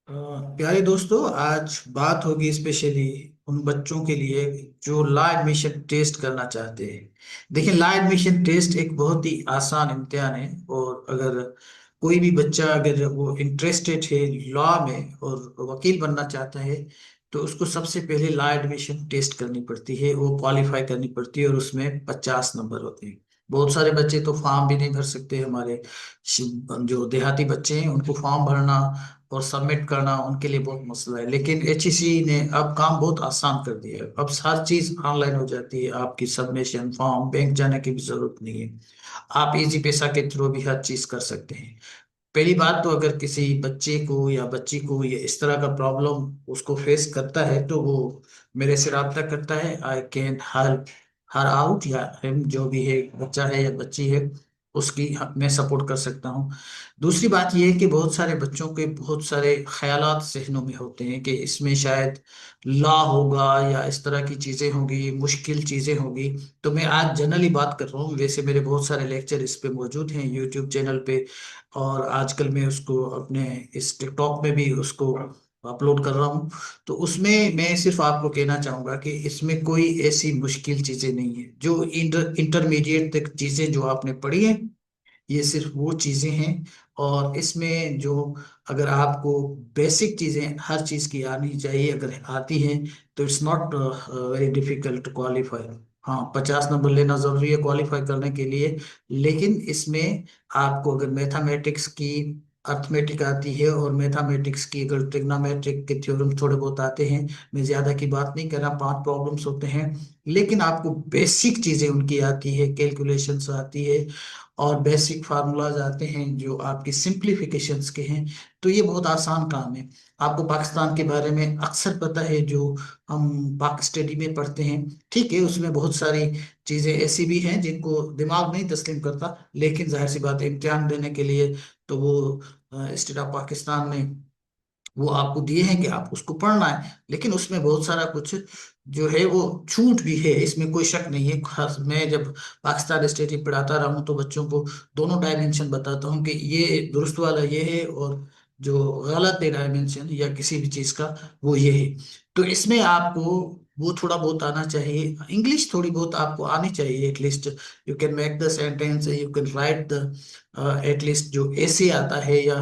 अ, प्यारे दोस्तों, आज बात होगी स्पेशली उन बच्चों के लिए जो ला एडमिशन टेस्ट करना चाहते हैं। देखिए, ला एडमिशन टेस्ट एक बहुत ही आसान इम्तिहान है। और अगर कोई भी बच्चा अगर वो इंटरेस्टेड है लॉ में और वकील बनना चाहता है, तो उसको सबसे पहले ला एडमिशन टेस्ट करनी पड़ती है, वो क्वालिफाई करनी पड़ती है और उसमें 50 नंबर होते हैं। बहुत सारे बच्चे तो फॉर्म भी नहीं भर सकते। हमारे जो देहाती बच्चे हैं उनको फॉर्म भरना और सबमिट करना उनके लिए बहुत मसला है। लेकिन एचईसी ने अब काम बहुत आसान कर दिया है। अब हर चीज ऑनलाइन हो जाती है, आपकी सबमिशन फॉर्म बैंक जाने की भी जरूरत नहीं है। आप इजी पैसा के थ्रू भी हर चीज कर सकते हैं। पहली बात तो अगर किसी बच्चे को या बच्ची को ये इस तरह का प्रॉब्लम उसको फेस करता है, तो वो मेरे से रब्ता करता है। I can help her out, या हम जो भी है बच्चा है या बच्ची है उसकी मैं सपोर्ट कर सकता हूँ। दूसरी बात यह है कि बहुत सारे बच्चों के बहुत सारे ख्यालात जहनों में होते हैं कि इसमें शायद लॉ होगा या इस तरह की चीजें होंगी, मुश्किल चीजें होंगी। तो मैं आज जनरली बात कर रहा हूँ। वैसे मेरे बहुत सारे लेक्चर इस पे मौजूद हैं यूट्यूब चैनल पे, और आजकल मैं उसको अपने इस टिकटॉक में भी उसको अपलोड कर रहा हूँ। तो उसमें मैं सिर्फ आपको कहना चाहूंगा कि इसमें कोई ऐसी मुश्किल चीजें नहीं है। जो इंटरमीडिएट तक चीजें जो आपने पढ़ी है, ये सिर्फ वो चीजें हैं। और इसमें जो अगर आपको बेसिक चीजें हर चीज की आनी चाहिए, अगर आती हैं, तो it's not very difficult to qualify. हाँ, 50 नंबर लेना जरूरी है क्वालिफाई करने के लिए। लेकिन इसमें आपको अगर मैथमेटिक्स की अर्थमेटिक आती है और मैथमेटिक्स की अगर ट्रिग्नोमेट्रिक के थ्योरम थोड़े बहुत आते हैं, मैं ज्यादा की बात नहीं कर रहा, 5 प्रॉब्लम्स होते हैं। लेकिन आपको बेसिक चीजें उनकी आती है, कैलकुलेशंस आती है और बेसिक फार्मूलाज आते हैं जो आपकी सिंप्लीफिकेशंस के हैं। तो ये बहुत आसान काम है। आपको पाकिस्तान के बारे में अक्सर पता है, जो हम पाक स्टडी में पढ़ते हैं। ठीक है, उसमें बहुत सारी चीजें ऐसी भी हैं जिनको दिमाग नहीं तस्लीम करता, लेकिन जाहिर सी बात है इम्तिहान देने के लिए तो वो स्टेट ऑफ पाकिस्तान ने वो आपको दिए हैं कि आप उसको पढ़ना है। लेकिन उसमें बहुत सारा कुछ जो है वो छूट भी है, इसमें कोई शक नहीं है। खास मैं जब पाकिस्तान स्टेट पढ़ाता रहा हूँ तो बच्चों को दोनों डायमेंशन बताता हूँ कि ये दुरुस्त वाला ये है और जो गलत है डायमेंशन या किसी भी चीज का, वो ये है। तो इसमें आपको वो थोड़ा बहुत आना चाहिए, इंग्लिश थोड़ी बहुत आपको आनी चाहिए at least. You can make the sentence, you can write the at least जो ऐसे आता है या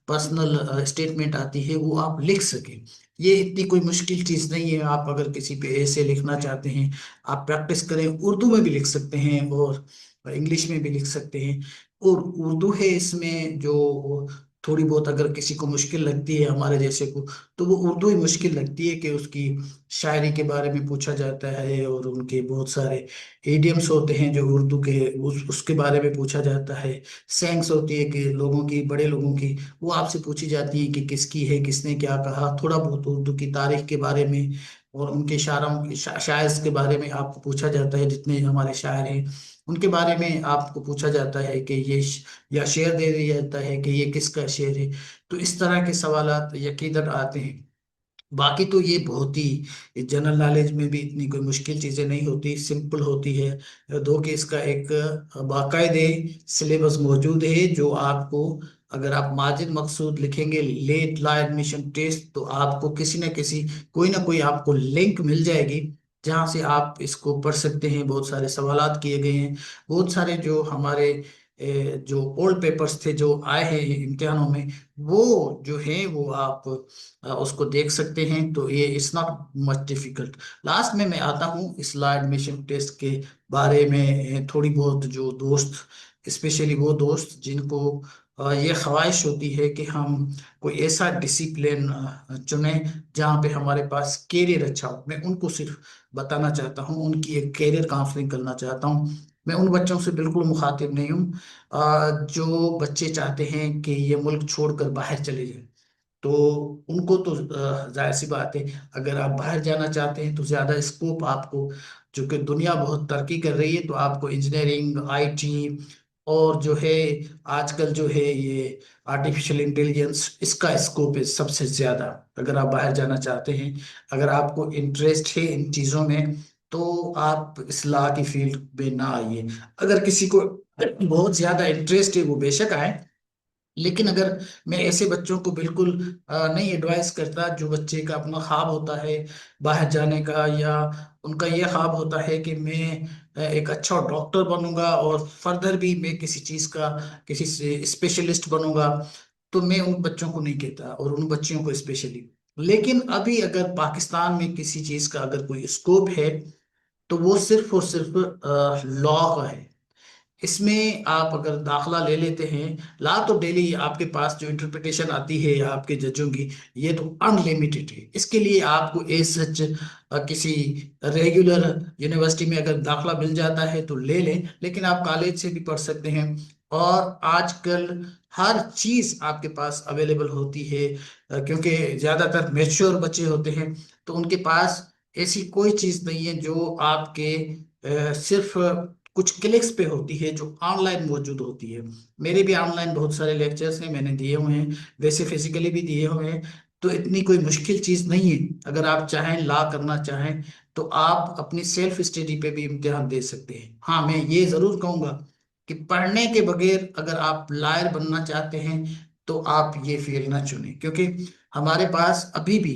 पर्सनल स्टेटमेंट आती है वो आप लिख सकें। ये इतनी कोई मुश्किल चीज नहीं है। आप अगर किसी पे ऐसे लिखना चाहते हैं, आप प्रैक्टिस करें, उर्दू में भी लिख सकते हैं और इंग्लिश में भी लिख सकते हैं। और उर्दू है इसमें जो थोड़ी बहुत अगर किसी को मुश्किल लगती है हमारे जैसे को, तो वो उर्दू ही मुश्किल लगती है कि उसकी शायरी के बारे में पूछा जाता है और उनके बहुत सारे इडियम्स होते हैं जो उर्दू के उसके बारे में पूछा जाता है। सेंस होती है कि लोगों की, बड़े लोगों की, वो आपसे पूछी जाती है कि किसकी है, किसने क्या कहा। थोड़ा बहुत उर्दू की तारीख के बारे में और उनके शायरों शायर्स के बारे में आपको पूछा जाता है। जितने हमारे शायर हैं उनके बारे में आपको पूछा जाता है कि या शेर दे दिया जाता है कि ये किसका शेर है। तो इस तरह के सवालात यकीनन आते हैं। बाकी तो ये बहुत ही जनरल नॉलेज में भी इतनी कोई मुश्किल चीजें नहीं होती, सिंपल होती है। दो कि इसका एक बाकायदे सिलेबस मौजूद है जो आपको, अगर आप माजिद मकसूद लिखेंगे लेट ला एडमिशन टेस्ट, तो आपको किसी न किसी, कोई ना कोई आपको लिंक मिल जाएगी जहां से आप इसको पढ़ सकते हैं। बहुत सारे सवालात किए गए हैं। बहुत सारे जो हमारे जो ओल्ड पेपर्स थे जो आए हैं इम्तिहानों में, वो जो है वो आप उसको देख सकते हैं। तो ये it's not much difficult. Last में मैं आता हूँ इस ला एडमिशन टेस्ट के बारे में। थोड़ी बहुत जो दोस्त, स्पेशली वो दोस्त जिनको ये ख्वाहिश होती है कि हम कोई ऐसा डिसिप्लिन चुने जहाँ पे हमारे पास कैरियर अच्छा हो, मैं उनको सिर्फ बताना चाहता हूँ, उनकी एक कैरियर काउंसलिंग करना चाहता हूँ। मैं उन बच्चों से बिल्कुल मुखातिब नहीं हूँ जो बच्चे चाहते हैं कि ये मुल्क छोड़कर बाहर चले जाएं। तो उनको तो जाहिर सी बात है, अगर आप बाहर जाना चाहते हैं तो ज्यादा स्कोप आपको, जो कि दुनिया बहुत तरक्की कर रही है, तो आपको इंजीनियरिंग, आईटी और जो है आजकल जो है ये आर्टिफिशियल इंटेलिजेंस, इसका स्कोप है सबसे ज्यादा। अगर आप बाहर जाना चाहते हैं, अगर आपको इंटरेस्ट है इन चीजों में, तो आप इस लॉ की फील्ड में ना आइए। अगर किसी को बहुत ज्यादा इंटरेस्ट है वो बेशक आए, लेकिन अगर मैं ऐसे बच्चों को बिल्कुल नहीं एडवाइस करता, जो बच्चे का अपना ख्वाब होता है बाहर जाने का, या उनका ये ख्वाब होता है कि मैं एक अच्छा डॉक्टर बनूंगा और फर्दर भी मैं किसी चीज़ का किसी से स्पेशलिस्ट बनूंगा, तो मैं उन बच्चों को नहीं कहता, और उन बच्चियों को स्पेशली। लेकिन अभी अगर पाकिस्तान में किसी चीज़ का अगर कोई स्कोप है, तो वो सिर्फ और सिर्फ लॉ का है। इसमें आप अगर दाखला ले लेते हैं, ला तो डेली आपके पास जो इंटरप्रिटेशन आती है आपके जजों की, ये तो अनलिमिटेड है। इसके लिए आपको एज सच किसी रेगुलर यूनिवर्सिटी में अगर दाखला मिल जाता है तो ले लें, लेकिन आप कॉलेज से भी पढ़ सकते हैं। और आजकल हर चीज आपके पास अवेलेबल होती है, क्योंकि ज्यादातर मेच्योर बच्चे होते हैं, तो उनके पास ऐसी कोई चीज नहीं है जो आपके सिर्फ कुछ क्लिक्स पे होती है, जो ऑनलाइन मौजूद होती है। मेरे भी ऑनलाइन बहुत सारे लेक्चर्स हैं, मैंने दिए हुए हैं, वैसे फिजिकली भी दिए हुए हैं। तो इतनी कोई मुश्किल चीज़ नहीं है। अगर आप चाहें, ला करना चाहें, तो आप अपनी सेल्फ स्टडी पे भी इम्तिहान दे सकते हैं। हाँ, मैं ये ज़रूर कहूँगा कि पढ़ने के बगैर अगर आप लायर बनना चाहते हैं, तो आप ये फील्ड ना चुनें, क्योंकि हमारे पास अभी भी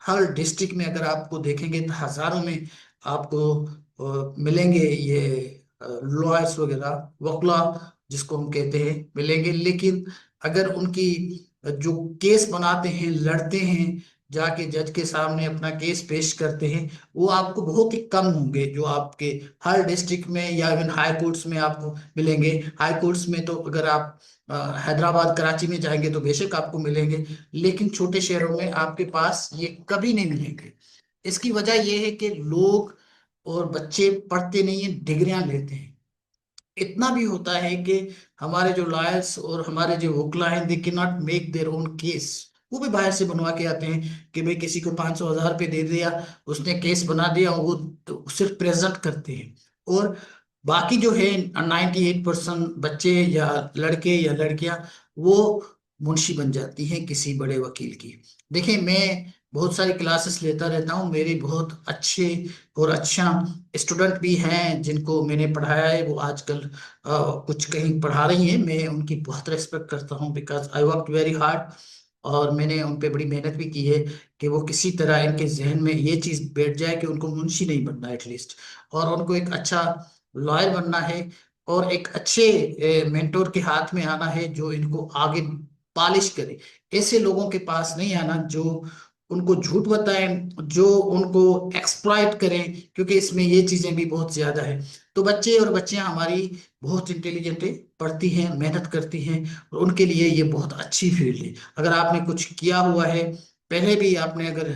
हर डिस्ट्रिक्ट में अगर आपको देखेंगे तो हज़ारों में आपको मिलेंगे ये लॉयर्स वगैरह, वकला जिसको हम कहते हैं, मिलेंगे। लेकिन अगर उनकी जो केस बनाते हैं, लड़ते हैं, जाके जज के सामने अपना केस पेश करते हैं, वो आपको बहुत ही कम होंगे, जो आपके हर डिस्ट्रिक्ट में या इवन हाई कोर्ट्स में आपको मिलेंगे। हाई कोर्ट्स में तो अगर आप हैदराबाद कराची में जाएंगे तो बेशक आपको मिलेंगे, लेकिन छोटे शहरों में आपके पास ये कभी नहीं मिलेंगे। इसकी वजह यह है कि लोग और बच्चे पढ़ते नहीं है, डिग्रियां लेते हैं। इतना भी होता है कि हमारे जो लॉयर्स और हमारे जो वकील हैं, they can not make their own case. वो भी बाहर से बनवा के आते हैं कि भाई किसी को 500,000 रुपये दे दिया, उसने केस बना दिया, और वो तो सिर्फ प्रेजेंट करते हैं। और बाकी जो है 98% बच्चे या लड़के या लड़कियां, वो मुंशी बन जाती हैं किसी बड़े वकील की। देखिए, मैं बहुत सारी क्लासेस लेता रहता हूँ, मेरे बहुत अच्छे और अच्छा स्टूडेंट भी हैं जिनको मैंने पढ़ाया है, वो आजकल कुछ कहीं पढ़ा रही हैं। मैं उनकी बहुत रेस्पेक्ट करता हूँ, because I work very hard, और मैंने उन पे बड़ी मेहनत भी की है कि वो किसी तरह इनके जहन में ये चीज़ बैठ जाए कि उनको मुंशी नहीं बनना एटलीस्ट, और उनको एक अच्छा लॉयर बनना है, और एक अच्छे मेंटोर के हाथ में आना है जो इनको आगे पॉलिश करे। ऐसे लोगों के पास नहीं आना जो उनको झूठ बताएं, जो उनको एक्सप्लॉइट करें, क्योंकि इसमें ये चीजें भी बहुत ज्यादा है। तो बच्चे और बच्चियां हमारी बहुत इंटेलिजेंट है, पढ़ती हैं, मेहनत करती हैं, और उनके लिए ये बहुत अच्छी फील्ड है। अगर आपने कुछ किया हुआ है पहले भी, आपने अगर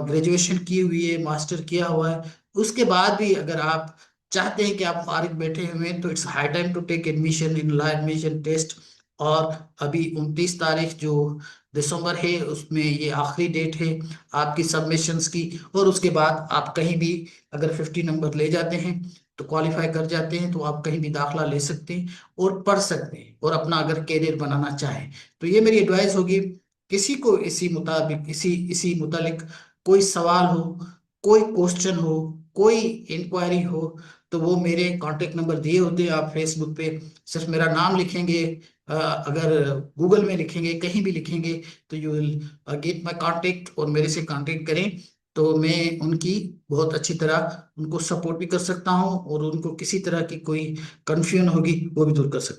ग्रेजुएशन की हुई है, मास्टर किया हुआ है, उसके बाद भी अगर आप चाहते हैं कि आप फारिग बैठे हुए हैं, तो it's high time to take admission in law admission test. और अभी 29 तारीख जो दिसंबर है, उसमें ये आखिरी डेट है आपकी सबमिशंस की। और उसके बाद आप कहीं भी अगर 50 नंबर ले जाते हैं, तो क्वालिफाई कर जाते हैं, तो आप कहीं भी दाखला ले सकते हैं और पढ़ सकते हैं, और अपना अगर कैरियर बनाना चाहें, तो ये मेरी एडवाइस होगी। किसी को इसी मुताबिक इसी इसी मुतालिक कोई सवाल हो, कोई क्वेश्चन हो, कोई इंक्वायरी हो, तो वो मेरे कांटेक्ट नंबर दिए होते हैं, आप फेसबुक पे सिर्फ मेरा नाम लिखेंगे, अगर गूगल में लिखेंगे, कहीं भी लिखेंगे, तो you will get my contact, और मेरे से कांटेक्ट करें। तो मैं उनकी बहुत अच्छी तरह उनको सपोर्ट भी कर सकता हूँ, और उनको किसी तरह की कोई कंफ्यूजन होगी वो भी दूर कर सकता हूँ।